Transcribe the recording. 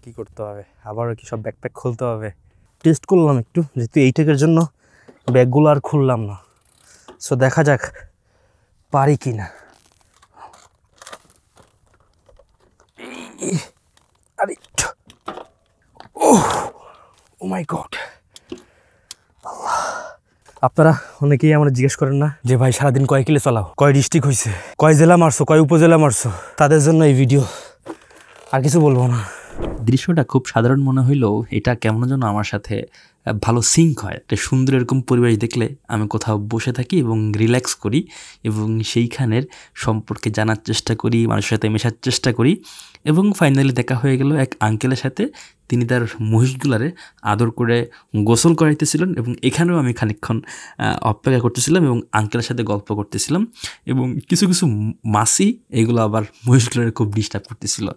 কি করতে হবে, আবারও কি সব ব্যাকপ্যাক খুলতে হবে? টেস্ট করলাম একটু, যেহেতু এই টেকের জন্য ব্যাগগুলো আর খুললাম না। সো দেখা যাক পারি কি না। আরে ও মাই গড, আপনারা অনেকেই আমার জিজ্ঞেস করেন না যে ভাই সারাদিন কয় কিলো চালাও, কয় ডিস্ট্রিক্ট হয়েছে, কয় জেলা মারছো, কয় উপজেলা মারছো। তাদের জন্য এই ভিডিও, আর কিছু বলবো না। দৃশ্যটা খুব সাধারণ মনে হইলেও এটা কেমন যেন আমার সাথে ভালো সিঙ্ক হয়। একটা সুন্দর এরকম পরিবেশ দেখলে আমি কোথাও বসে থাকি এবং রিল্যাক্স করি এবং সেইখানের সম্পর্কে জানার চেষ্টা করি, মানুষের সাথে মেশার চেষ্টা করি। এবং ফাইনালি দেখা হয়ে গেল এক আঙ্কেলের সাথে। তিনি তার মহিষগুলারে আদর করে গোসল করাইতেছিলেন এবং এখানেও আমি খানিকক্ষণ অপেক্ষা করতেছিলাম এবং আঙ্কেলের সাথে গল্প করতেছিলাম। এবং কিছু কিছু মাছি এগুলো আবার মহিষগুলারে খুব ডিস্টার্ব করতেছিল।